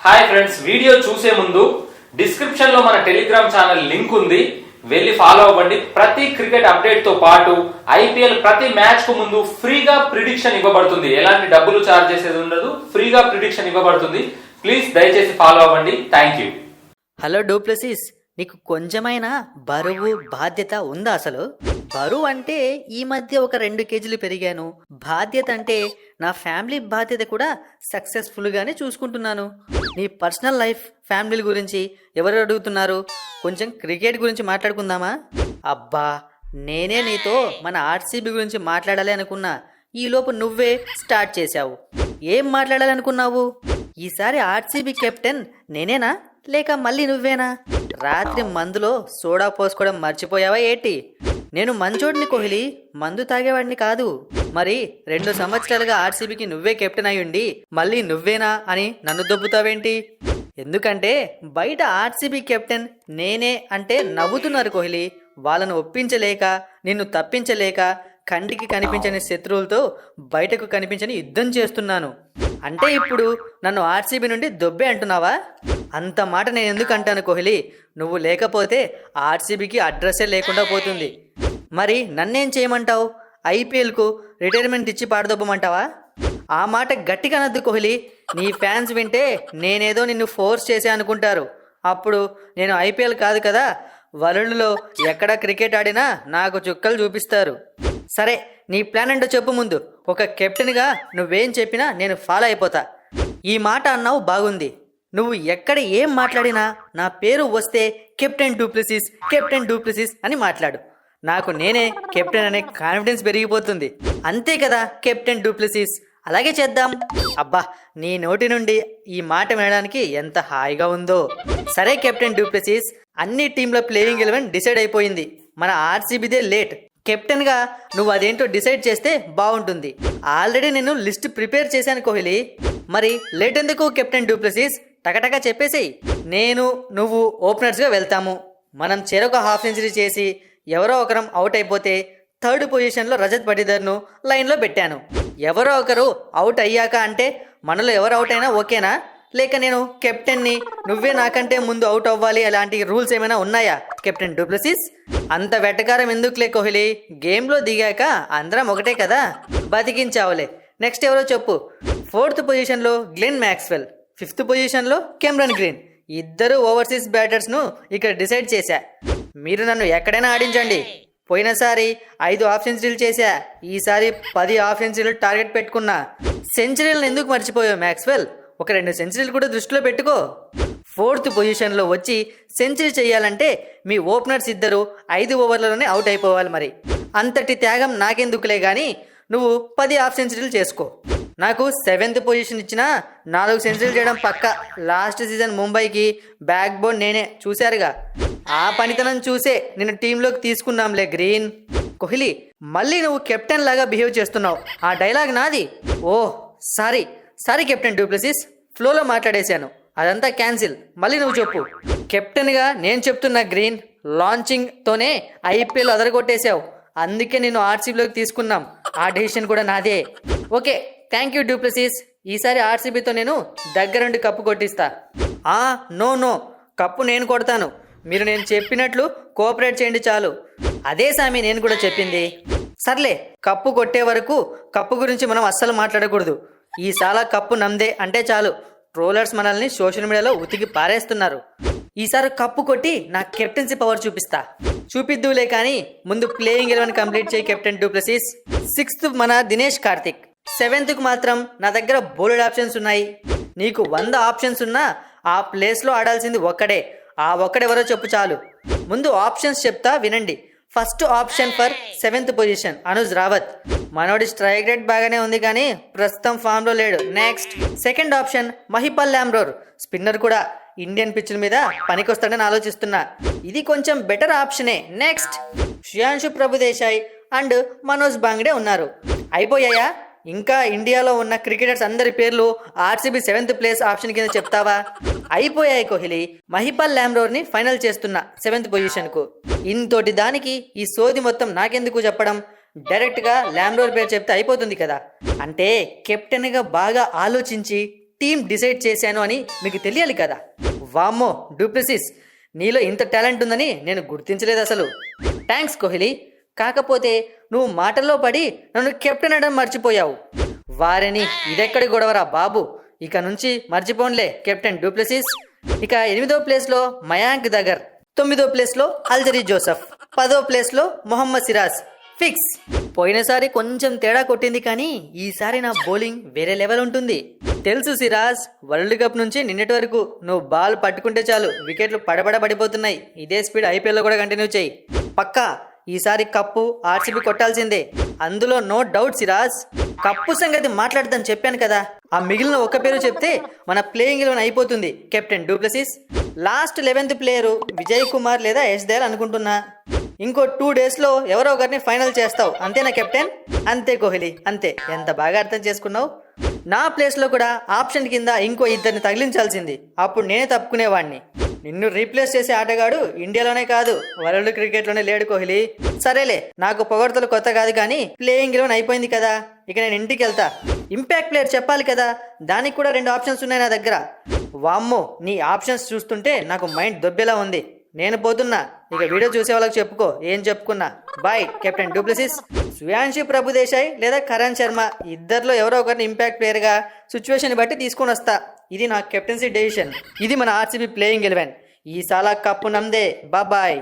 Hi friends, video చూసే ముందు description లో మన టెలిగ్రామ్ ఛానల్ లింక్ ఉంది, వెళ్ళి ఫాలో అవ్వండి. ప్రతి క్రికెట్ అప్డేట్ తో పాటు ఐపీఎల్ ప్రతి మ్యాచ్ కు ముందు ఫ్రీగా ప్రిడిక్షన్ ఇవ్వబడుతుంది. ఎలాంటి డబ్బులు చార్జ్ చేసేది ఉండదు, ఫ్రీగా ప్రిడిక్షన్ ఇవ్వబడుతుంది. ప్లీజ్ దయచేసి ఫాలో అవ్వండి. Thank you. హలో డూప్లెసిస్, నీకు కొంచెమైనా బరువు బాధ్యత ఉందా? అసలు బరువు అంటే ఈ మధ్య ఒక 2 కేజీలు పెరిగాను, బాధ్యత అంటే నా ఫ్యామిలీ బాధ్యత కూడా సక్సెస్ఫుల్గానే చూసుకుంటున్నాను. నీ పర్సనల్ లైఫ్, ఫ్యామిలీ గురించి ఎవరు అడుగుతున్నారు? కొంచెం క్రికెట్ గురించి మాట్లాడుకుందామా? అబ్బా, నేనే నీతో మన ఆర్సీబీ గురించి మాట్లాడాలి అనుకున్నా, ఈలోపు నువ్వే స్టార్ట్ చేశావు. ఏం మాట్లాడాలనుకున్నావు? ఈసారి ఆర్సీబీ కెప్టెన్ నేనేనా లేక మళ్ళీ నువ్వేనా? రాత్రి మందులో సోడా పోసుకోవడం మర్చిపోయావా ఏంటి? నేను మంచోడిని కోహ్లీ, మందు తాగేవాడిని కాదు. మరి 2 సంవత్సరాలుగా ఆర్సీబీకి నువ్వే కెప్టెన్ అయ్యుండి మళ్ళీ నువ్వేనా అని నన్ను దొబ్బుతావేంటి? ఎందుకంటే బయట ఆర్సీబీ కెప్టెన్ నేనే అంటే నవ్వుతున్నారు కోహ్లీ. వాళ్ళను ఒప్పించలేక, నిన్ను తప్పించలేక కంటికి కనిపించని శత్రువులతో బయటకు కనిపించని యుద్ధం చేస్తున్నాను. అంటే ఇప్పుడు నన్ను ఆర్సీబీ నుండి దొబ్బే అంటున్నావా? అంత మాట నేను ఎందుకు అంటాను కోహ్లీ? నువ్వు లేకపోతే ఆర్సీబీకి అడ్రస్సే లేకుండా పోతుంది. మరి నన్నేం చేయమంటావు? ఐపీఎల్కు రిటైర్మెంట్ ఇచ్చి పాడదొబ్బమంటావా? ఆ మాట గట్టిగా అనద్దు కోహ్లీ. నీ ఫ్యాన్స్ వింటే నేనేదో నిన్ను ఫోర్స్ చేసే అనుకుంటారు. అప్పుడు నేను ఐపీఎల్ కాదు కదా, వరల్డ్లో ఎక్కడ క్రికెట్ ఆడినా నాకు చుక్కలు చూపిస్తారు. సరే, నీ ప్లాన్ ఏంటో చెప్పు ముందు. ఒక కెప్టెన్గా నువ్వేం చెప్పినా నేను ఫాలో అయిపోతా. ఈ మాట అన్నావు, బాగుంది. నువ్వు ఎక్కడ ఏం మాట్లాడినా నా పేరు వస్తే కెప్టెన్ డూప్లెసిస్, కెప్టెన్ డూప్లెసిస్ అని మాట్లాడు. నాకు నేనే కెప్టెన్ అనే కాన్ఫిడెన్స్ పెరిగిపోతుంది. అంతే కదా కెప్టెన్ డూప్లెసిస్? అలాగే చేద్దాం. అబ్బా, నీ నోటి నుండి ఈ మాట వినడానికి ఎంత హాయిగా ఉందో. సరే కెప్టెన్ డూప్లెసిస్, అన్ని టీంల ప్లేయింగ్ 11 డిసైడ్ అయిపోయింది. మన ఆర్సీబీదే లేట్. కెప్టెన్గా నువ్వు అదేంటో డిసైడ్ చేస్తే బాగుంటుంది. ఆల్రెడీ నేను లిస్ట్ ప్రిపేర్ చేశాను కోహ్లీ. మరి లేట్ ఎందుకు కెప్టెన్ డూప్లెసిస్? టకటకా చెప్పేసేయ్. నేను నువ్వు ఓపెనర్స్గా వెళ్తాము. మనం చెరొక హాఫ్ సెంచరీ చేసి ఎవరో ఒకరం అవుట్ అయిపోతే 3rd పొజిషన్లో రజత్ పటిదార్ను లైన్లో పెట్టాను. ఎవరో ఒకరు అవుట్ అయ్యాక అంటే మనలో ఎవరు అవుట్ అయినా ఓకేనా? లేక నేను కెప్టెన్ని, నువ్వే నాకంటే ముందు అవుట్ అవ్వాలి, అలాంటి రూల్స్ ఏమైనా ఉన్నాయా కెప్టెన్ డూప్లెసిస్? అంత వెటకారం ఎందుకులే కోహ్లీ. గేమ్లో దిగాక అందరం ఒకటే కదా. బతికించావులే. నెక్స్ట్ ఎవరో చెప్పు. 4th పొజిషన్లో గ్లెన్ మ్యాక్స్వెల్, 5th పొజిషన్లో కెమెరన్ గ్రీన్. ఇద్దరు ఓవర్సీస్ బ్యాటర్స్ను ఇక్కడ డిసైడ్ చేశా. మీరు నన్ను ఎక్కడైనా ఆడించండి. పోయినసారి 5 హాఫ్ సెంచరీలు చేశా, ఈసారి 10 హాఫ్ సెంచరీలు టార్గెట్ పెట్టుకున్నా. సెంచరీలను ఎందుకు మర్చిపోయావు మ్యాక్స్వెల్? ఒక 2 సెంచరీలు కూడా దృష్టిలో పెట్టుకో. 4th పొజిషన్లో వచ్చి సెంచరీ చేయాలంటే మీ ఓపెనర్స్ ఇద్దరు 5 ఓవర్లలోనే అవుట్ అయిపోవాలి. మరి అంతటి త్యాగం నాకెందుకులే కానీ నువ్వు 10 హాఫ్ సెంచరీలు చేసుకో. నాకు 7th పొజిషన్ ఇచ్చినా 4 సెంచరీలు చేయడం పక్క. లాస్ట్ సీజన్ ముంబైకి బ్యాక్ బోన్ నేనే, చూశారుగా. ఆ పనితనం చూసే నేను టీంలోకి తీసుకున్నాంలే గ్రీన్. కోహ్లీ, మళ్ళీ నువ్వు కెప్టెన్ లాగా బిహేవ్ చేస్తున్నావు. ఆ డైలాగ్ నాది. ఓహ్ సారీ కెప్టెన్ డూప్లెసిస్, ఫ్లోలో మాట్లాడేశాను. అదంతా క్యాన్సిల్. మళ్ళీ నువ్వు చెప్పు. కెప్టెన్గా నేను చెప్తున్నా గ్రీన్. లాంచింగ్తోనే ఐపీఎల్ అదరగొట్టేశావు, అందుకే నేను ఆర్సీబీలోకి తీసుకున్నాం. ఆ డెసిషన్ కూడా నాదే. Okay, thank you du Plessis. ఈసారి ఆర్సీబీతో నేను దగ్గరుండి కప్పు కొట్టిస్తా. నో, కప్పు నేను కొడతాను. మీరు నేను చెప్పినట్లు కోఆపరేట్ చేయండి చాలు. అదే సామి నేను కూడా చెప్పింది. సర్లే, కప్పు కొట్టే వరకు కప్పు గురించి మనం అస్సలు మాట్లాడకూడదు. ఈసారి కప్పు నమ్దే అంటే చాలు ట్రోలర్స్ మనల్ని సోషల్ మీడియాలో ఉతికి పారేస్తున్నారు. ఈసారి కప్పు కొట్టి నా కెప్టెన్సీ పవర్ చూపిద్దులే కానీ ముందు ప్లేయింగ్ 11 కంప్లీట్ చేయి కెప్టెన్ డూప్లెసిస్. 6th మన దినేష్ కార్తిక్, 7th మాత్రం నా దగ్గర బౌల్డ్ ఆప్షన్స్ ఉన్నాయి. నీకు 100 ఆప్షన్స్ ఉన్నా ఆ ప్లేస్లో ఆడాల్సింది ఒక్కడే. ఆ ఒక్కడెవరో చెప్పు చాలు. ముందు ఆప్షన్స్ చెప్తా వినండి. First option for 7th position Anuj Rawat. మనోడి స్ట్రైక్ రేట్ బాగానే ఉంది కానీ ప్రస్తుతం ఫామ్లో లేడు. Next second option Mahipal Lomror, spinner కూడా. ఇండియన్ పిచ్ల మీద పనికొస్తాడని ఆలోచిస్తున్నా. ఇది కొంచెం బెటర్ ఆప్షనే. నెక్స్ట్ శ్రియాంశు ప్రభుదేశాయ్ అండ్ మనోజ్ బాంగ్డే ఉన్నారు. అయిపోయాయా? ఇంకా ఇండియాలో ఉన్న క్రికెటర్స్ అందరి పేర్లు ఆర్సీబీ 7th ప్లేస్ ఆప్షన్ కింద చెప్తావా? అయిపోయాయి కోహ్లీ. మహిపాల్ లామ్రోర్ని ఫైనల్ చేస్తున్నా 7th పొజిషన్కు. ఇంతోటి దానికి ఈ సోది మొత్తం నాకెందుకు చెప్పడం? డైరెక్ట్గా లామ్రోర్ పేరు చెప్తే అయిపోతుంది కదా. అంటే కెప్టెన్గా బాగా ఆలోచించి టీం డిసైడ్ చేశాను అని మీకు తెలియాలి కదా. వామ్మో డూప్లెసిస్, నీలో ఇంత టాలెంట్ ఉందని నేను గుర్తించలేదు అసలు. థ్యాంక్స్ కోహ్లీ. కాకపోతే నువ్వు మాటల్లో పడి నన్ను కెప్టెన్ అనడం మర్చిపోయావు. వారిని ఇదెక్కడి గొడవరా బాబు. ఇక నుంచి మర్చిపోన్లే కెప్టెన్ డూప్లెసిస్. ఇక 8వ ప్లేస్లో మయాంక్ దగర్, 9వ ప్లేస్లో అల్జరీ జోసెఫ్, 10వ ప్లేస్లో మొహమ్మద్ సిరాజ్. ఫిక్స్. పోయినసారి కొంచెం తేడా కొట్టింది కానీ ఈసారి నా బౌలింగ్ వేరే లెవెల్ ఉంటుంది. తెలుసు సిరాజ్, వరల్డ్ కప్ నుంచి నిన్నటి వరకు నువ్వు బాల్ పట్టుకుంటే చాలు వికెట్లు పడిపోతున్నాయి. ఇదే స్పీడ్ ఐపీఎల్లో కూడా కంటిన్యూ చేయి. పక్కా ఈసారి కప్పు ఆర్సీబీ కొట్టాల్సిందే, అందులో నో డౌట్ సిరాజ్. కప్పు సంగతి మాట్లాడదని చెప్పాను కదా. ఆ మిగిలిన ఒక్క పేరు చెప్తే మన ప్లేయింగ్ 11 అయిపోతుంది. Captain du Plessis. Last 11th player Vijay Kumar లేదా యశ్ దయాల్ అనుకుంటున్నా. ఇంకో 2 డేస్లో ఎవరో ఒకరిని ఫైనల్ చేస్తావు, అంతేనా కెప్టెన్? అంతే కోహ్లీ, అంతే. ఎంత బాగా అర్థం చేసుకున్నావు. నా ప్లేస్లో కూడా ఆప్షన్ కింద ఇంకో 2 తగిలించాల్సింది, అప్పుడు నేనే తప్పుకునేవాడిని. నిన్ను రీప్లేస్ చేసే ఆటగాడు ఇండియాలోనే కాదు వరల్డ్ క్రికెట్లోనే లేడు కోహ్లీ. సరేలే, నాకు పొగడ్తలు కొత్త కాదు కానీ ప్లేయింగ్ 11 అయిపోయింది కదా, ఇక నేను ఇంటికి వెళ్తా. ఇంపాక్ట్ ప్లేయర్ చెప్పాలి కదా, దానికి కూడా 2 ఆప్షన్స్ ఉన్నాయి నా దగ్గర. వామ్మో, నీ ఆప్షన్స్ చూస్తుంటే నాకు మైండ్ దొబ్బేలా ఉంది. నేను పోతున్నా, ఇక వీడియో చూసే వాళ్ళకి చెప్పుకో ఏం చెప్పుకున్నా. బాయ్ కెప్టెన్ డూప్లెసిస్. శ్రేయాన్షి ప్రభుదేశాయ్ లేదా కరణ్ శర్మ ఇద్దరిలో ఎవరో ఒకరిని ఇంపాక్ట్ ప్లేయర్గా సిచ్యువేషన్ బట్టి తీసుకొని వస్తా. ఇది నా కెప్టెన్సీ డెసిషన్. ఇది మన ఆర్సీబీ ప్లేయింగ్ 11. ఈ సాలా కప్పు నమ్దే. బాయ్.